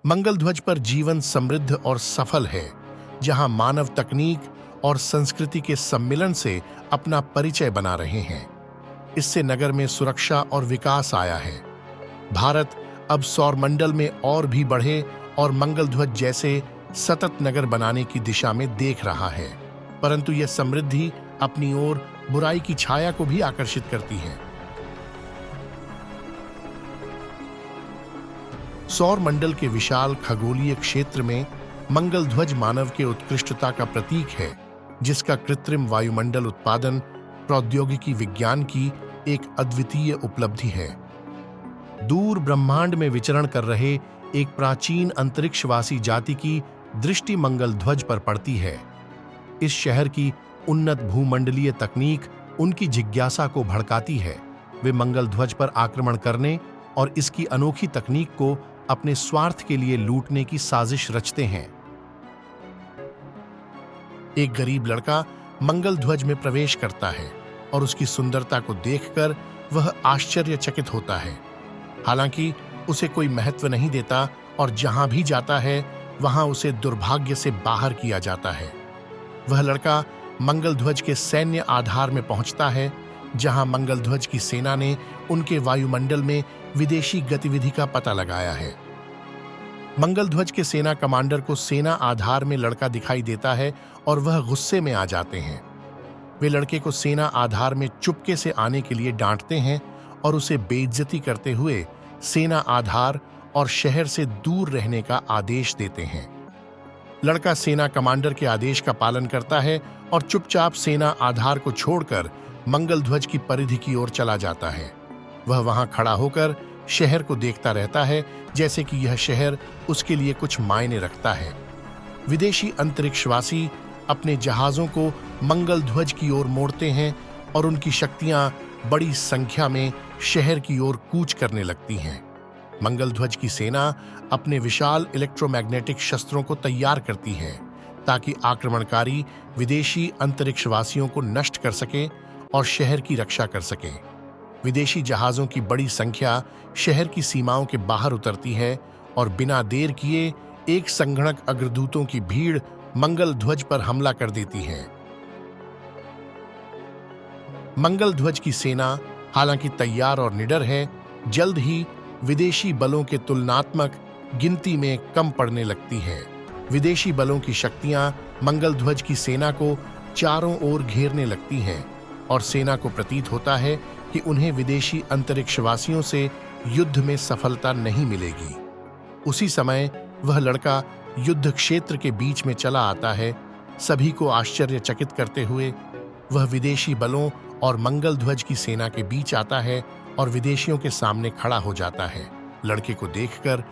मंगल ध्वज पर जीवन समृद्ध और सफल है, जहां मानव तकनीक और संस्कृति के सम्मिलन से अपना परिचय बना रहे हैं। इससे नगर में सुरक्षा और विकास आया है। भारत अब सौरमंडल में और भी बढ़े और मंगल ध्वज जैसे सतत नगर बनाने की दिशा में देख रहा है। परंतु यह समृद्धि अपनी ओर बुराई की छाया को भी आकर्षित करती है। सौरमंडल के विशाल खगोलीय क्षेत्र में मंगल ध्वज मानव के उत्कृष्टता का प्रतीक है, जिसका कृत्रिम वायुमंडल उत्पादन प्रौद्योगिकी विज्ञान की एक अद्वितीय उपलब्धि है। दूर ब्रह्मांड में विचरण कर रहे एक प्राचीन अंतरिक्षवासी जाति की दृष्टि मंगल ध्वज पर पड़ती है। इस शहर की उन्नत भूमंडलीय तकनीक उनकी जिज्ञासा को भड़काती है। वे मंगल ध्वज पर आक्रमण करने और इसकी अनोखी तकनीक को अपने स्वार्थ के लिए लूटने की साजिश रचते हैं। एक गरीब लड़का मंगल ध्वज में प्रवेश करता है और उसकी सुंदरता को देखकर वह आश्चर्यचकित होता है। हालांकि उसे कोई महत्व नहीं देता और जहां भी जाता है वहां उसे दुर्भाग्य से बाहर किया जाता है। वह लड़का मंगल ध्वज के सैन्य आधार में पहुंचता है, जहां मंगल ध्वज की सेना ने उनके वायुमंडल में विदेशी गतिविधि का पता लगाया है। मंगल ध्वज के सेना कमांडर को सेना आधार में लड़का दिखाई देता है और वह गुस्से में आ जाते हैं। वे लड़के को सेना आधार में चुपके से आने के लिए डांटते हैं और उसे बेइज्जती करते हुए सेना आधार और शहर से दूर रहने का आदेश देते हैं। लड़का सेना कमांडर के आदेश का पालन करता है और चुपचाप सेना आधार को छोड़कर मंगल ध्वज की परिधि की ओर चला जाता है। वह वहां खड़ा होकर शहर को देखता रहता है, जैसे कि यह शहर उसके लिए कुछ मायने रखता है। विदेशी अंतरिक्षवासी अपने जहाजों को मंगल ध्वज की ओर मोड़ते हैं और उनकी शक्तियां बड़ी संख्या में शहर की ओर कूच करने लगती हैं। मंगल ध्वज की सेना अपने विशाल इलेक्ट्रोमैग्नेटिक शस्त्रों को तैयार करती है, ताकि आक्रमणकारी विदेशी अंतरिक्षवासियों को नष्ट कर सके और शहर की रक्षा कर सके। विदेशी जहाजों की बड़ी संख्या शहर की सीमाओं के बाहर उतरती है और बिना देर किए एक संगणक अग्रदूतों की भीड़ मंगल ध्वज पर हमला कर देती है। मंगल ध्वज की सेना हालांकि तैयार और निडर है, जल्द ही विदेशी बलों के तुलनात्मक गिनती में कम पड़ने लगती है। विदेशी बलों की शक्तियां मंगल ध्वज की सेना को चारों ओर घेरने लगती हैं और सेना को प्रतीत होता है कि उन्हें विदेशी अंतरिक्षवासियों से युद्ध में सफलता नहीं मिलेगी। उसी समय वह लड़का युद्ध क्षेत्र के बीच में चला आता है, सभी को आश्चर्यचकित करते हुए। वह विदेशी बलों और मंगल ध्वज की सेना के बीच आता है और विदेशियों के सामने खड़ा हो जाता है। लड़के को देखकर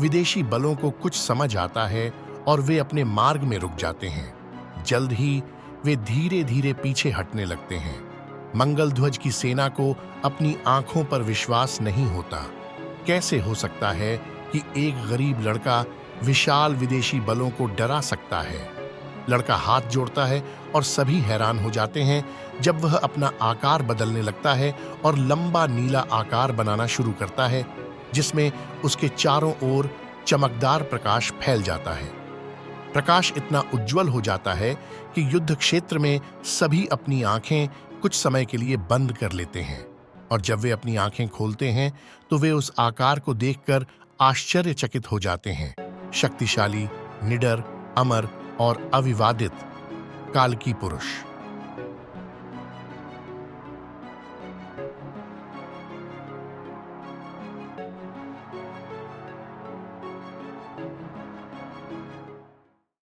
विदेशी बलों को कुछ समझ आता है और वे अपने मार्ग में रुक जाते हैं। जल्द ही वे धीरे धीरे पीछे हटने लगते हैं। मंगल ध्वज की सेना को अपनी आंखों पर विश्वास नहीं होता। कैसे हो सकता है कि एक गरीब लड़का विशाल विदेशी बलों को डरा सकता है? लड़का हाथ जोड़ता है और सभी हैरान हो जाते हैं जब वह अपना आकार बदलने लगता है और लंबा नीला आकार बनाना शुरू करता है, जिसमें उसके चारों ओर चमकदार प्रकाश फैल जाता है। प्रकाश इतना उज्जवल हो जाता है कि युद्ध क्षेत्र में सभी अपनी आंखें कुछ समय के लिए बंद कर लेते हैं और जब वे अपनी आंखें खोलते हैं तो वे उस आकार को देखकर आश्चर्यचकित हो जाते हैं। शक्तिशाली, निडर, अमर और अविवादित काल की पुरुष।